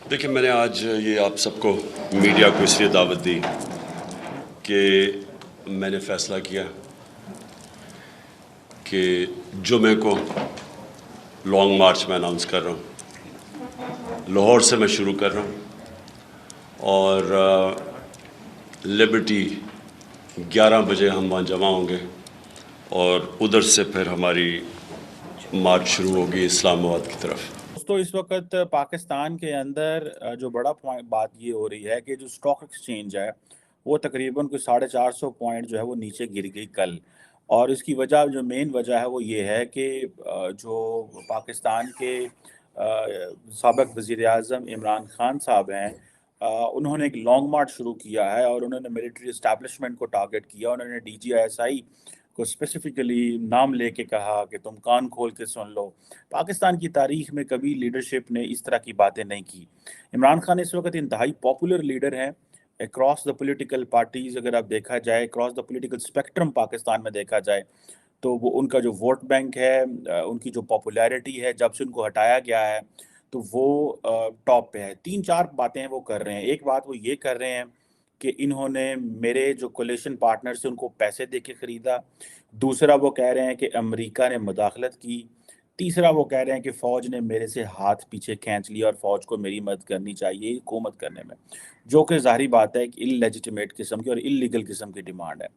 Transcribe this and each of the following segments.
देखिए, मैंने आज ये आप सबको मीडिया को इसलिए दावत दी कि मैंने फ़ैसला किया कि जुमे को लॉन्ग मार्च में अनाउंस कर रहा हूँ। लाहौर से मैं शुरू कर रहा हूँ और लिबर्टी 11 बजे हम वहाँ जमा होंगे और उधर से फिर हमारी मार्च शुरू होगी इस्लामाबाद की तरफ। दोस्तों, इस वक्त पाकिस्तान के अंदर जो बड़ा पॉइंट बात ये हो रही है कि जो स्टॉक एक्सचेंज है वो तकरीबन कुछ 450 पॉइंट जो है वो नीचे गिर गई कल। और इसकी वजह, जो मेन वजह है वो ये है कि जो पाकिस्तान के साबिक वज़ीर आज़म इमरान खान साहब हैं, उन्होंने एक लॉन्ग मार्च शुरू किया है और उन्होंने मिलिट्री इस्टेब्लिशमेंट को टारगेट किया। उन्होंने DGISI को स्पेसिफिकली नाम लेके कहा कि तुम कान खोल के सुन लो। पाकिस्तान की तारीख में कभी लीडरशिप ने इस तरह की बातें नहीं की। इमरान खान इस वक्त इंतहाई पॉपुलर लीडर हैं अक्रॉस द पॉलिटिकल पार्टीज़। अगर आप देखा जाए across the political spectrum Pakistan में देखा जाए तो वो उनका जो वोट बैंक है, उनकी जो पॉपुलैरिटी है, जब से उनको हटाया गया है तो वो टॉप पे है। 3-4 बातें वो कर रहे हैं। एक बात वो ये कर रहे हैं कि इन्होंने मेरे जो कोलिशन पार्टनर्स थे उनको पैसे दे के ख़रीदा। दूसरा वो कह रहे हैं कि अमेरिका ने मुदाखलत की। तीसरा वो कह रहे हैं कि फ़ौज ने मेरे से हाथ पीछे खींच लिया और फ़ौज को मेरी मदद करनी चाहिए हुकूमत करने में, जो कि ज़ाहिर बात है कि इल्लेजिटिमेट किस्म की और इल्लीगल किस्म की डिमांड है।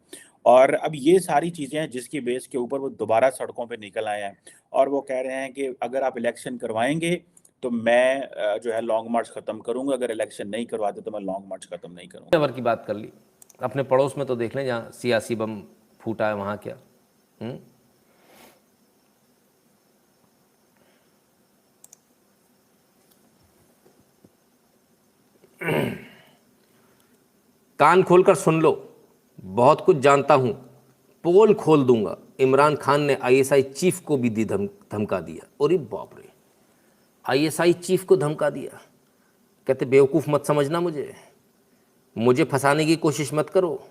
और अब ये सारी चीज़ें हैं जिसकी बेस के ऊपर वो दोबारा सड़कों पे निकल आए हैं और वो कह रहे हैं कि अगर आप इलेक्शन करवाएँगे तो मैं जो है लॉन्ग मार्च ख़त्म करूँगा, अगर इलेक्शन नहीं करवाते तो मैं लॉन्ग मार्च ख़त्म नहीं करूँगा। अवर की बात कर ली, अपने पड़ोस में तो देख लें जहाँ सियासी बम फूटा है वहाँ क्या। कान खोलकर सुन लो, बहुत कुछ जानता हूँ, पोल खोल दूंगा। इमरान खान ने ISI चीफ को भी दी धमका दिया। अरे बाप रे, ISI चीफ को धमका दिया। कहते बेवकूफ़ मत समझना, मुझे फंसाने की कोशिश मत करो।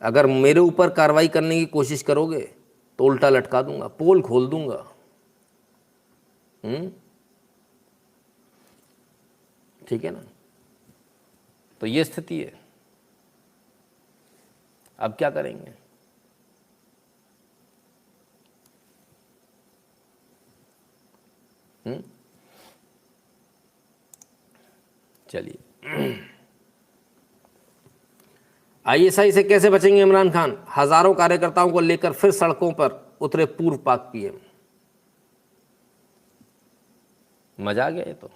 अगर मेरे ऊपर कार्रवाई करने की कोशिश करोगे तो उल्टा लटका दूंगा, पोल खोल दूंगा। ठीक है ना। तो ये स्थिति है। अब क्या करेंगे? चलिए, ISI से कैसे बचेंगे इमरान खान? हजारों कार्यकर्ताओं को लेकर फिर सड़कों पर उतरे पूर्व पाक PM। मजा आ गया ये तो,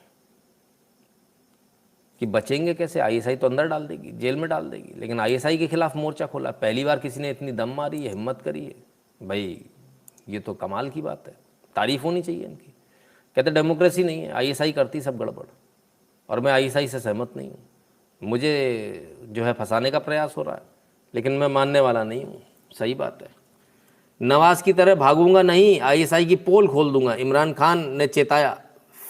कि बचेंगे कैसे? ISI तो अंदर डाल देगी, जेल में डाल देगी। लेकिन ISI के खिलाफ मोर्चा खोला, पहली बार किसी ने इतनी दम मारी है, हिम्मत करी है भाई। ये तो कमाल की बात है, तारीफ होनी चाहिए इनकी। कहते डेमोक्रेसी नहीं है, ISI करती सब गड़बड़। और मैं ISI से सहमत नहीं हूँ। मुझे जो है फंसाने का प्रयास हो रहा है, लेकिन मैं मानने वाला नहीं हूँ। सही बात है। नवाज की तरह भागूंगा नहीं, ISI की पोल खोल दूंगा, इमरान खान ने चेताया।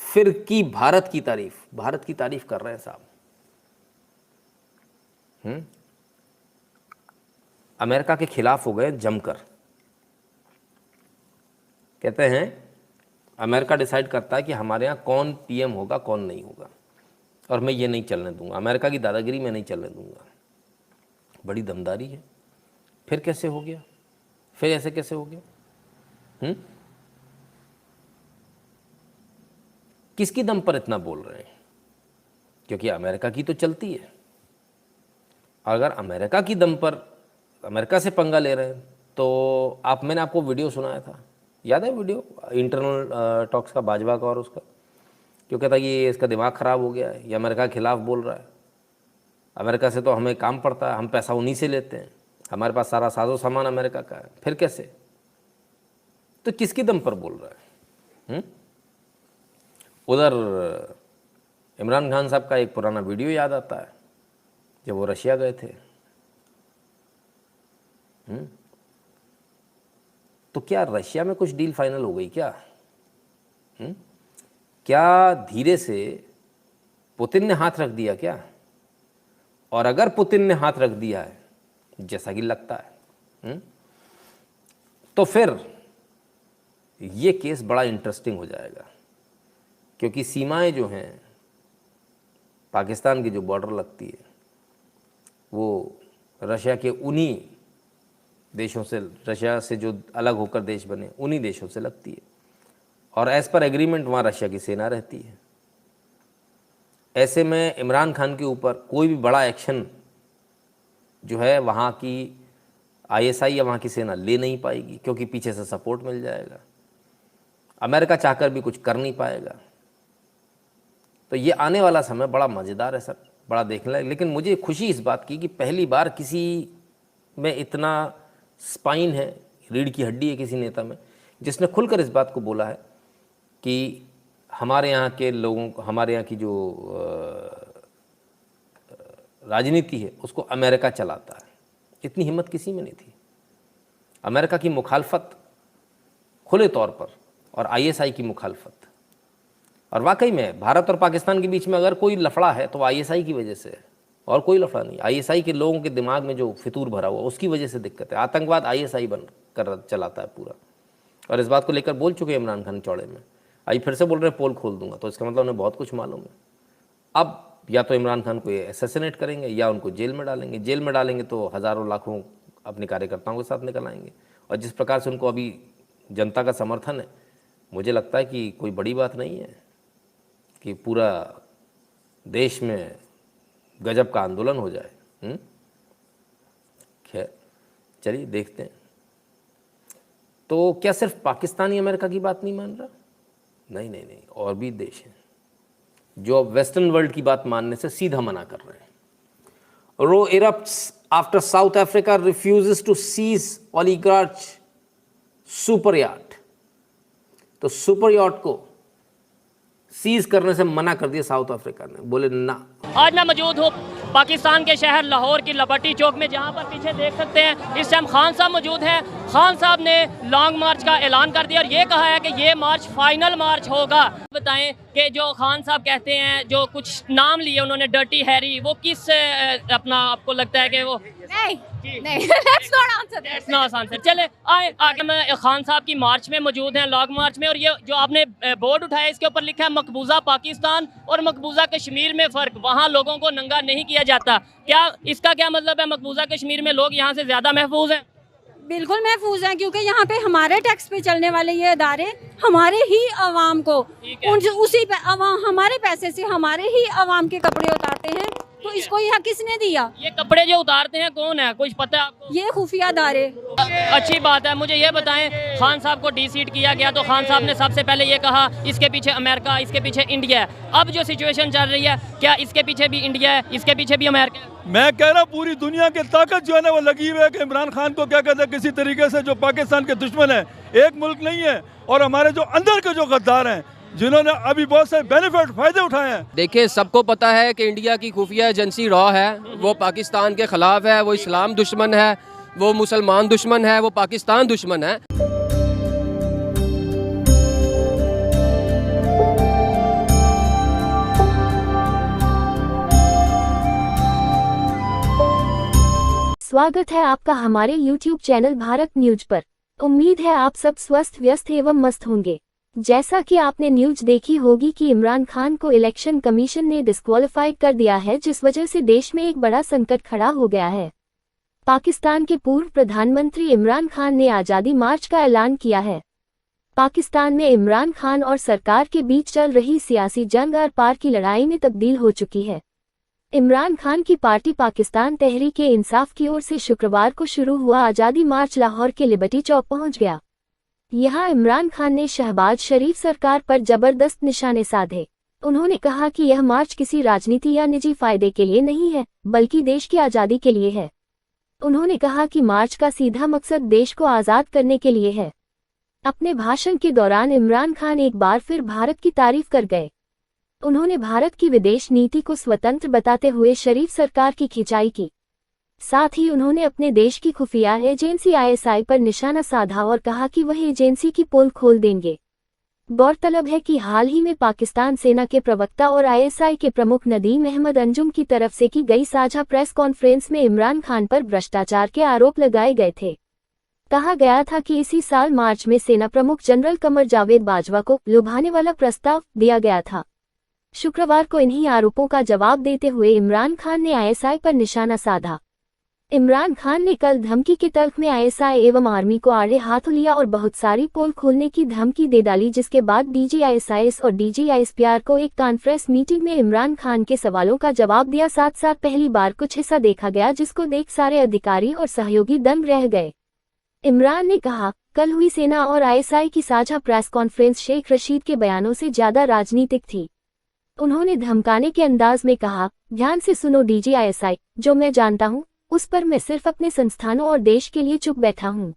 फिर की भारत की तारीफ, भारत की तारीफ कर रहे हैं साहब। अमेरिका के खिलाफ हो गए जमकर। कहते हैं अमेरिका डिसाइड करता है कि हमारे यहाँ कौन PM होगा, कौन नहीं होगा, और मैं ये नहीं चलने दूंगा। अमेरिका की दादागिरी मैं नहीं चलने दूंगा। बड़ी दमदारी है। फिर कैसे हो गया? फिर ऐसे कैसे हो गया? किसकी दम पर इतना बोल रहे हैं? क्योंकि अमेरिका की तो चलती है। अगर अमेरिका की दम पर अमेरिका से पंगा ले रहे हैं तो मैंने आपको वीडियो सुनाया था, याद है वीडियो इंटरनल टॉक्स का, बाजवा का और उसका, क्यों कहता कि इसका दिमाग ख़राब हो गया है, ये अमेरिका के खिलाफ बोल रहा है। अमेरिका से तो हमें काम पड़ता है, हम पैसा उन्हीं से लेते हैं, हमारे पास सारा साजो सामान अमेरिका का है। फिर कैसे? तो किसकी दम पर बोल रहा है? उधर इमरान खान साहब का एक पुराना वीडियो याद आता है, जब वो रशिया गए थे। तो क्या रशिया में कुछ डील फाइनल हो गई क्या? क्या धीरे से पुतिन ने हाथ रख दिया क्या? और अगर पुतिन ने हाथ रख दिया है, जैसा कि लगता है, तो फिर ये केस बड़ा इंटरेस्टिंग हो जाएगा। क्योंकि सीमाएं जो हैं पाकिस्तान की जो बॉर्डर लगती है वो रशिया के उन्हीं देशों से, रशिया से जो अलग होकर देश बने उन्हीं देशों से लगती है, और एज़ पर एग्रीमेंट वहाँ रशिया की सेना रहती है। ऐसे में इमरान खान के ऊपर कोई भी बड़ा एक्शन जो है वहाँ की आईएसआई या वहाँ की सेना ले नहीं पाएगी, क्योंकि पीछे से सपोर्ट मिल जाएगा। अमेरिका चाहकर भी कुछ कर नहीं पाएगा। तो ये आने वाला समय बड़ा मज़ेदार है सर, बड़ा देखने लायक। लेकिन मुझे खुशी इस बात की कि पहली बार किसी में इतना स्पाइन है, रीढ़ की हड्डी है किसी नेता में, जिसने खुलकर इस बात को बोला है कि हमारे यहाँ के लोगों को, हमारे यहाँ की जो राजनीति है उसको अमेरिका चलाता है। इतनी हिम्मत किसी में नहीं थी। अमेरिका की मुखालफत खुले तौर पर और आईएसआई की मुखालफत, और वाकई में भारत और पाकिस्तान के बीच में अगर कोई लफड़ा है तो आईएसआई की वजह से है, और कोई लफड़ा नहीं। आईएसआई के लोगों के दिमाग में जो फितूर भरा हुआ उसकी वजह से दिक्कत है। आतंकवाद आईएसआई बन कर चलाता है पूरा, और इस बात को लेकर बोल चुके हैं इमरान खान चौड़े में। आज फिर से बोल रहे हैं पोल खोल दूंगा, तो इसका मतलब उन्हें बहुत कुछ मालूम है। अब या तो इमरान खान को ये असैसिनेट करेंगे या उनको जेल में डालेंगे। जेल में डालेंगे तो हज़ारों लाखों अपने कार्यकर्ताओं के साथ निकल आएंगे, और जिस प्रकार से उनको अभी जनता का समर्थन है, मुझे लगता है कि कोई बड़ी बात नहीं है कि पूरा देश में गजब का आंदोलन हो जाए। खैर चलिए देखते हैं। तो क्या सिर्फ पाकिस्तान ही अमेरिका की बात नहीं मान रहा? नहीं नहीं नहीं, और भी देश हैं जो अब वेस्टर्न वर्ल्ड की बात मानने से सीधा मना कर रहे हैं। Row erupts after South Africa refuses to seize oligarch super yacht. तो सुपर याट को सीज करने से मना कर दिया साउथ अफ्रीका ने, बोले ना। आज मैं मौजूद हूँ पाकिस्तान के शहर लाहौर की लिबर्टी चौक में, जहाँ पर पीछे देख सकते हैं इस टाइम खान साहब मौजूद हैं। खान साहब ने लॉन्ग मार्च का ऐलान कर दिया और ये कहा है कि ये मार्च फाइनल मार्च होगा। बताएं कि जो खान साहब कहते हैं, जो कुछ नाम लिए उन्होंने डर्टी हैरी, वो किस अपना आपको लगता है कि वो नहीं let's not answer that. That's not answer. चले आए आगे मैं खान साहब की मार्च में मौजूद हैं, लॉन्ग मार्च में, और ये जो आपने बोर्ड उठाया इसके ऊपर लिखा है मकबूजा पाकिस्तान और मकबूजा कश्मीर में फ़र्क, वहाँ लोगों को नंगा नहीं किया जाता। क्या इसका क्या मतलब है? मकबूजा कश्मीर में लोग यहाँ से ज़्यादा महफूज हैं? बिल्कुल महफूज हैं, क्योंकि यहाँ पे हमारे टैक्स पे चलने वाले ये इदारे हमारे ही अवाम को उसी पे हमारे पैसे से हमारे ही अवाम के कपड़े उतारते हैं। तो इसको यह किसने दिया? ये कपड़े जो उतारते हैं कौन है, कुछ पता है आपको? ये खुफिया इदारे। अच्छी बात है। मुझे ये बताएं, खान साहब को डी-सीट किया गया तो खान साहब ने सबसे पहले ये कहा इसके पीछे अमेरिका, इसके पीछे इंडिया है। अब जो सिचुएशन चल रही है, क्या इसके पीछे भी इंडिया है, इसके पीछे भी अमेरिका है? मैं कह रहा हूँ पूरी दुनिया की ताकत जो है ना वो लगी हुई है कि इमरान खान को क्या कहते हैं किसी तरीके से, जो पाकिस्तान के दुश्मन है, एक मुल्क नहीं है, और हमारे जो अंदर के जो गद्दार हैं जिन्होंने अभी बहुत से बेनिफिट फायदे उठाए हैं। देखिए सबको पता है कि इंडिया की खुफिया एजेंसी रॉ है, वो पाकिस्तान के खिलाफ है, वो इस्लाम दुश्मन है, वो मुसलमान दुश्मन है, वो पाकिस्तान दुश्मन है। स्वागत है आपका हमारे YouTube चैनल भारत न्यूज पर। उम्मीद है आप सब स्वस्थ व्यस्त एवं मस्त होंगे। जैसा कि आपने न्यूज देखी होगी कि इमरान खान को इलेक्शन कमीशन ने डिस्क्वालीफाई कर दिया है, जिस वजह से देश में एक बड़ा संकट खड़ा हो गया है। पाकिस्तान के पूर्व प्रधानमंत्री इमरान खान ने आज़ादी मार्च का ऐलान किया है। पाकिस्तान में इमरान खान और सरकार के बीच चल रही सियासी जंग आर पार की लड़ाई में तब्दील हो चुकी है। इमरान खान की पार्टी पाकिस्तान तहरीक ए इंसाफ की ओर से शुक्रवार को शुरू हुआ आज़ादी मार्च लाहौर के लिबर्टी चौक पहुंच गया। यहां इमरान खान ने शहबाज शरीफ सरकार पर जबरदस्त निशाने साधे। उन्होंने कहा कि यह मार्च किसी राजनीति या निजी फायदे के लिए नहीं है, बल्कि देश की आज़ादी के लिए है। उन्होंने कहा कि मार्च का सीधा मकसद देश को आज़ाद करने के लिए है। अपने भाषण के दौरान इमरान खान एक बार फिर भारत की तारीफ कर गए। उन्होंने भारत की विदेश नीति को स्वतंत्र बताते हुए शरीफ सरकार की खिंचाई की। साथ ही उन्होंने अपने देश की खुफिया एजेंसी आईएसआई पर निशाना साधा और कहा कि वह एजेंसी की पोल खोल देंगे। गौरतलब है कि हाल ही में पाकिस्तान सेना के प्रवक्ता और आईएसआई के प्रमुख नदीम अहमद अंजुम की तरफ से की गई साझा प्रेस कॉन्फ्रेंस में इमरान खान पर भ्रष्टाचार के आरोप लगाए गए थे। कहा गया था कि इसी साल मार्च में सेना प्रमुख जनरल कमर जावेद बाजवा को लुभाने वाला प्रस्ताव दिया गया था। शुक्रवार को इन्हीं आरोपों का जवाब देते हुए इमरान खान ने आईएसआई पर निशाना साधा। इमरान खान ने कल धमकी के तल्ख में आईएसआई एवं आर्मी को आड़े हाथों लिया और बहुत सारी पोल खोलने की धमकी दे डाली, जिसके बाद डीजी आईएसआईएस और डीजी आईएसपीआर को एक कॉन्फ्रेंस मीटिंग में इमरान खान के सवालों का जवाब दिया। साथ साथ पहली बार कुछ ऐसा देखा गया जिसको देख सारे अधिकारी और सहयोगी दंग रह गए। इमरान ने कहा, कल हुई सेना और आईएसआई की साझा प्रेस कॉन्फ्रेंस शेख रशीद के बयानों से ज्यादा राजनीतिक थी। उन्होंने धमकाने के अंदाज में कहा, ध्यान से सुनो डीजी आईएसआई, जो मैं जानता हूँ उस पर मैं सिर्फ अपने संस्थानों और देश के लिए चुप बैठा हूँ।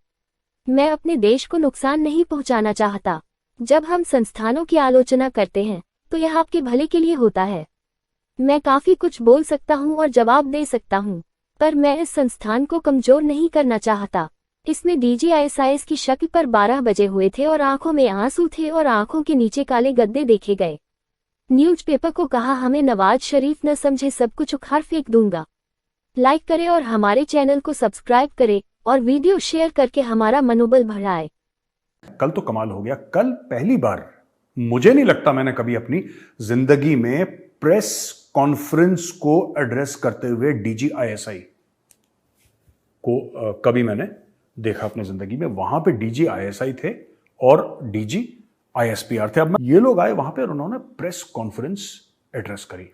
मैं अपने देश को नुकसान नहीं पहुँचाना चाहता। जब हम संस्थानों की आलोचना करते हैं तो यह आपके भले के लिए होता है। मैं काफी कुछ बोल सकता हूँ और जवाब दे सकता हूँ, पर मैं इस संस्थान को कमजोर नहीं करना चाहता। इसमें डीजी आईएसआईएस की शक्ल पर 12 बजे हुए थे और आंखों में आंसू थे और आंखों के नीचे काले गद्दे देखे गए। न्यूज़पेपर को कहा, हमें नवाज शरीफ न समझे, सब कुछ उखाड़ फेंक दूंगा। लाइक करें और हमारे चैनल को सब्सक्राइब करें और वीडियो शेयर करके हमारा मनोबल बढ़ाएं। कल तो कमाल हो गया। कल पहली बार, मुझे नहीं लगता मैंने कभी अपनी जिंदगी में प्रेस कॉन्फ्रेंस को एड्रेस करते हुए डीजी आईएसआई को कभी मैंने देखा अपनी जिंदगी में। वहां पे डीजी आईएसआई थे और डीजी आईएसपीआर थे। अब ये लोग आए वहां पे और उन्होंने प्रेस कॉन्फ्रेंस एड्रेस करी।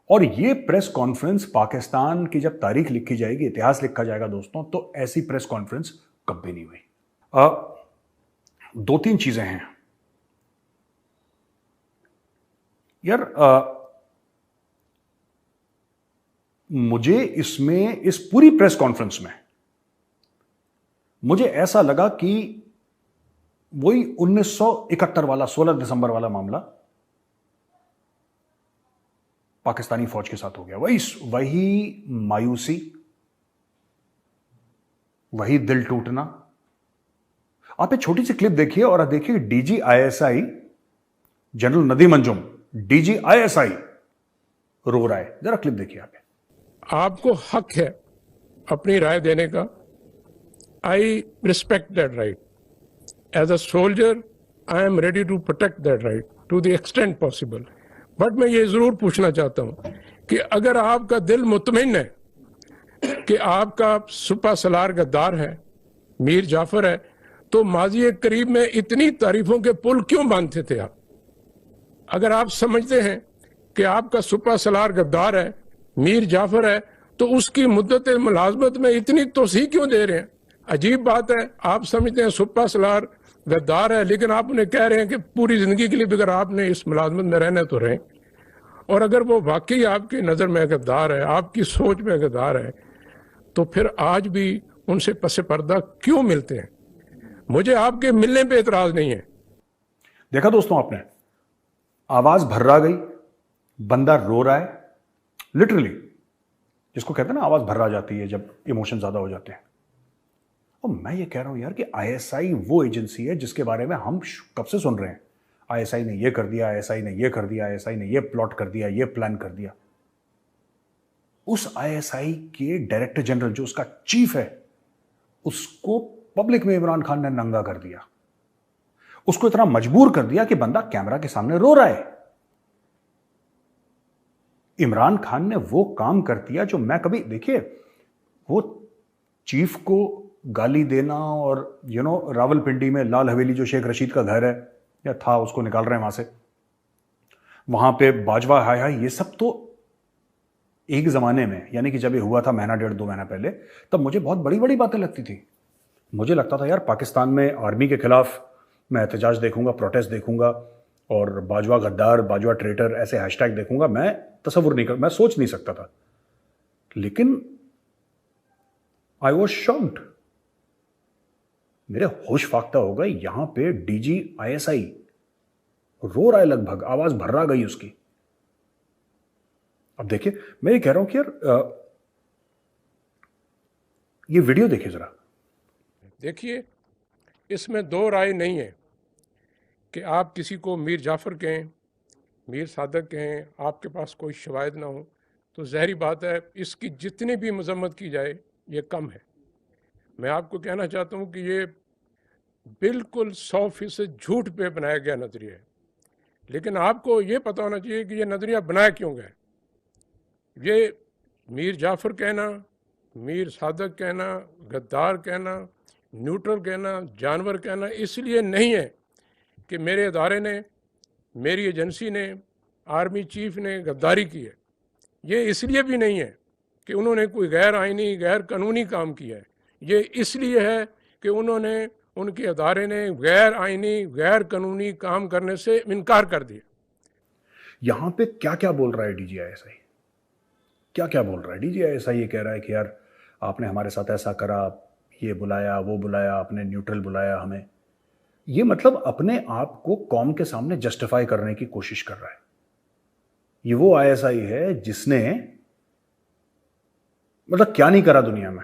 और ये प्रेस कॉन्फ्रेंस, पाकिस्तान की जब तारीख लिखी जाएगी, इतिहास लिखा जाएगा दोस्तों, तो ऐसी प्रेस कॉन्फ्रेंस कभी नहीं हुई। 2-3 चीजें हैं यार। मुझे इसमें, इस पूरी प्रेस कॉन्फ्रेंस में मुझे ऐसा लगा कि वही 1971 वाला 16 दिसंबर वाला मामला पाकिस्तानी फौज के साथ हो गया। वही मायूसी, वही दिल टूटना। आप एक छोटी सी क्लिप देखिए और देखिए DG ISI general Nadeem Anjum, DG ISI रो रहा है। जरा क्लिप देखिए आप। आपको हक है अपनी राय देने का। I respect that right. As a soldier I am ready to protect that right to the extent possible. But मैं ये जरूर पूछना चाहता हूं कि अगर आपका दिल मुतमिन है कि आपका सुपा सलार गद्दार है, मीर जाफर है, तो माजी करीब में इतनी तारीफों के पुल क्यों बांधते थे आप? अगर आप समझते हैं कि आपका सुपा सलार गद्दार है, मीर जाफर है, तो उसकी मुद्दत मुलाजमत में इतनी तोसी क्यों दे रहे हैं? अजीब बात है। आप समझते हैं सुपा सलार गद्दार है, लेकिन आप उन्हें कह रहे हैं कि पूरी जिंदगी के लिए अगर आपने इस मुलाजमत में रहना तो रहें। और अगर वो वाकई आपकी नज़र में गद्दार है, आपकी सोच में गद्दार है, तो फिर आज भी उनसे पसे पर्दा क्यों मिलते हैं? मुझे आपके मिलने पे एतराज नहीं है। देखा दोस्तों आपने, आवाज भर्रा गई, बंदा रो रहा है लिटरली, जिसको कहते हैं ना आवाज भर्रा जाती है जब इमोशन ज्यादा हो जाते हैं। और मैं ये कह रहा हूं यार कि आईएसआई वो एजेंसी है जिसके बारे में हम कब से सुन रहे हैं। आईएसआई ने ये कर दिया, आईएसआई ने ये कर दिया, आईएसआई ने ये प्लॉट कर दिया, ये प्लान कर दिया। उस आईएसआई के डायरेक्टर जनरल जो उसका चीफ है, उसको पब्लिक में इमरान खान ने नंगा कर दिया। उसको इतना मजबूर कर दिया कि बंदा कैमरा के सामने रो रहा है। इमरान खान ने वो काम कर दिया जो मैं कभी, देखिए, वो चीफ को गाली देना और रावलपिंडी में लाल हवेली जो शेख रशीद का घर है या था, उसको निकाल रहे हैं वहां से, वहां पे बाजवा हाय हाय, ये सब तो एक जमाने में, यानी कि जब ये हुआ था महीना 1.5-2 महीना पहले, तब मुझे बहुत बड़ी बड़ी बातें लगती थी। मुझे लगता था यार पाकिस्तान में आर्मी के खिलाफ मैं एहतजाज देखूंगा, प्रोटेस्ट देखूंगा और बाजवा गद्दार, बाजवा ट्रेटर ऐसे हैशटैग देखूंगा, मैं तसव्वुर नहीं कर, मैं सोच नहीं सकता था। लेकिन आई वॉज शॉक्ड, मेरे होश फाख्ता हो गए। यहां पे डीजी आईएसआई रो रहा है, लगभग आवाज भर्रा गई उसकी। अब देखिए, मैं ये कह रहा हूं कि यार ये वीडियो देखिए जरा। देखिए, इसमें 2 राय नहीं है कि आप किसी को मीर जाफर कहें, मीर सादक कहें, आपके पास कोई शवाहिद ना हो तो ज़हरी बात है, इसकी जितनी भी मजम्मत की जाए ये कम है। मैं आपको कहना चाहता हूँ कि ये बिल्कुल 100% झूठ पे बनाया गया नजरिया है। लेकिन आपको ये पता होना चाहिए कि ये नज़रिया बनाया क्यों गया। ये मीर जाफ़र कहना, मीर सादक कहना, गद्दार कहना, न्यूट्रल कहना, जानवर कहना इसलिए नहीं है कि मेरे अदारे ने, मेरी एजेंसी ने, आर्मी चीफ ने गद्दारी की है। ये इसलिए भी नहीं है कि उन्होंने कोई गैर आइनी, गैर कानूनी काम किया है। ये इसलिए है कि उन्होंने, उनके अदारे ने गैर आइनी, गैर कानूनी काम करने से इनकार कर दिया। यहां पे क्या क्या बोल रहा है DGISI, क्या क्या बोल रहा है DGISI? ये कह रहा है कि यार आपने हमारे साथ ऐसा करा, ये बुलाया, वो बुलाया, आपने न्यूट्रल बुलाया हमें। ये मतलब अपने आप को कौम के सामने जस्टिफाई करने की कोशिश कर रहा है। ये वो ISI है जिसने मतलब क्या नहीं करा दुनिया में,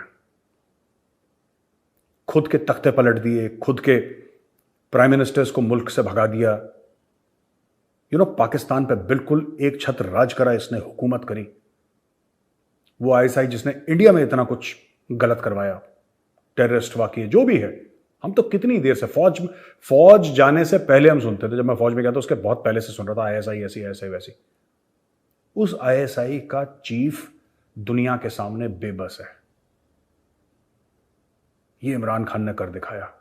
खुद के तख्ते पलट दिए, खुद के प्राइम मिनिस्टर्स को मुल्क से भगा दिया, पाकिस्तान पे बिल्कुल एक छत राज करा इसने, हुकूमत करी। वो ISI जिसने इंडिया में इतना कुछ गलत करवाया, टेररिस्ट वाकये जो भी है। हम तो कितनी देर से फौज जाने से पहले हम सुनते थे, जब मैं फौज में गया था उसके बहुत पहले से सुन रहा था ISI ऐसी ISI वैसी। उस ISI का चीफ दुनिया के सामने बेबस है। ये इमरान खान ने कर दिखाया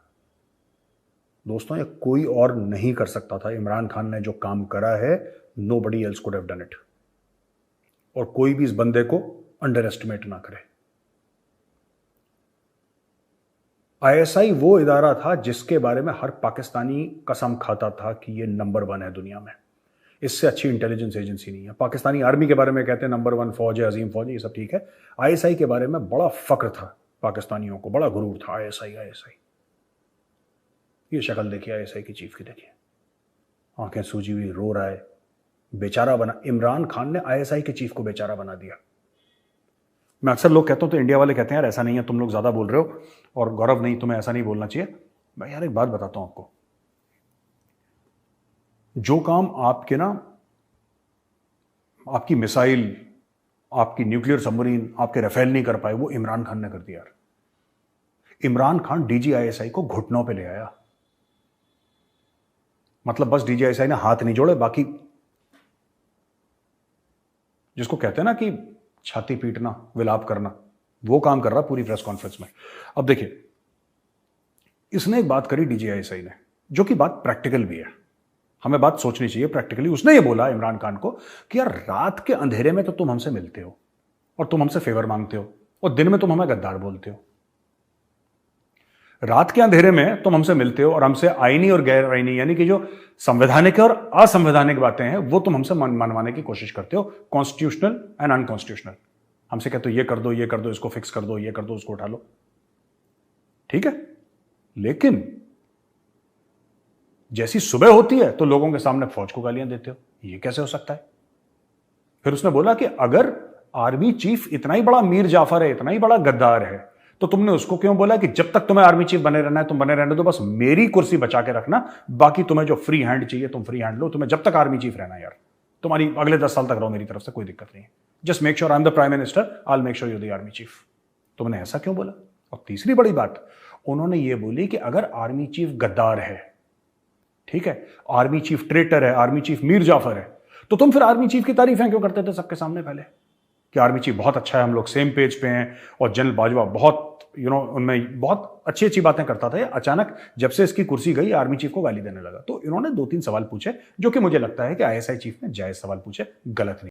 दोस्तों, ये कोई और नहीं कर सकता था। इमरान खान ने जो काम करा है, nobody else could have done it. और कोई भी इस बंदे को अंडर एस्टिमेट ना करे। ISI वो इदारा था जिसके बारे में हर पाकिस्तानी कसम खाता था कि ये नंबर 1 है दुनिया में, इससे अच्छी इंटेलिजेंस एजेंसी नहीं है। पाकिस्तानी आर्मी के बारे में कहते हैं नंबर 1 फौज है, अजीम फौज है, ये सब ठीक है। ISI के बारे में बड़ा फक्र था पाकिस्तानियों को, बड़ा गुरूर था। ISI ये शक्ल देखिए ISI की चीफ की, देखिए आंखें सूजी हुई, रो रहा है, बेचारा बना। इमरान खान ने ISI के चीफ को बेचारा बना दिया। मैं अक्सर लोग कहता हूं तो इंडिया वाले कहते हैं यार ऐसा नहीं है, तुम लोग ज्यादा बोल रहे हो, और गौरव नहीं, तुम्हें ऐसा नहीं बोलना चाहिए। मैं यार एक बात बताता हूं आपको, जो काम आपके आपकी मिसाइल, आपकी न्यूक्लियर सबमरीन, आपके राफेल नहीं कर पाए, वो इमरान खान ने कर दिया यार। इमरान खान DGISI को घुटनों पे ले आया। मतलब बस DGISI ने हाथ नहीं जोड़े, बाकी जिसको कहते हैं ना कि छाती पीटना, विलाप करना, वो काम कर रहा पूरी प्रेस कॉन्फ्रेंस में। अब देखिए, इसने एक बात करी DGISI ने, जो कि बात प्रैक्टिकल भी है, हमें बात सोचनी चाहिए प्रैक्टिकली। उसने ये बोला इमरान खान को कि यार रात के अंधेरे में तो तुम हमसे मिलते हो और तुम हमसे फेवर मांगते हो, और दिन में तुम हमें गद्दार बोलते हो। रात के अंधेरे में तुम हमसे मिलते हो और हमसे आईनी और गैर आईनी, यानी कि जो संवैधानिक और असंवैधानिक बातें हैं, वो तुम हमसे मनवाने की कोशिश करते हो, कॉन्स्टिट्यूशनल एंड अनकॉन्स्टिट्यूशनल। हमसे कहते हो ये कर दो, ये कर दो, इसको फिक्स कर दो, ये कर दो, उसको उठा लो, ठीक है। लेकिन जैसी सुबह होती है तो लोगों के सामने फौज को गालियां देते हो, ये कैसे हो सकता है? फिर उसने बोला कि अगर आर्मी चीफ इतना ही बड़ा मीर जाफर है, इतना ही बड़ा गद्दार है, तो तुमने उसको क्यों बोला कि जब तक तुम्हें आर्मी चीफ बने रहना है तुम बने रहने दो, बस मेरी कुर्सी बचा के रखना, बाकी तुम्हें जो फ्री हैंड चाहिए तुम फ्री हैंड लो, तुम्हें जब तक आर्मी चीफ रहना है यार, तुम्हारी अगले 10 साल तक रहो, मेरी तरफ से कोई दिक्कत नहीं है, just make sure I am the prime minister, I will make sure you the army chief. तुमने ऐसा क्यों बोला? और तीसरी बड़ी बात उन्होंने ये बोली कि अगर आर्मी चीफ गद्दार है, ठीक है, आर्मी चीफ ट्रेटर है, आर्मी चीफ मीर जाफर है, तो तुम फिर आर्मी चीफ की तारीफें क्यों करते थे सबके सामने पहले कि आर्मी चीफ बहुत अच्छा है, हम लोग सेम पेज पे हैं, और जनरल बाजवा बहुत उनमें बहुत अच्छी अच्छी बातें करता था। अचानक जब से इसकी कुर्सी गई आर्मी चीफ को गाली देने लगा। तो इन्होंने 2-3 सवाल पूछे, जो कि मुझे लगता है कि ISI चीफ ने जायज सवाल पूछे, गलत नहीं।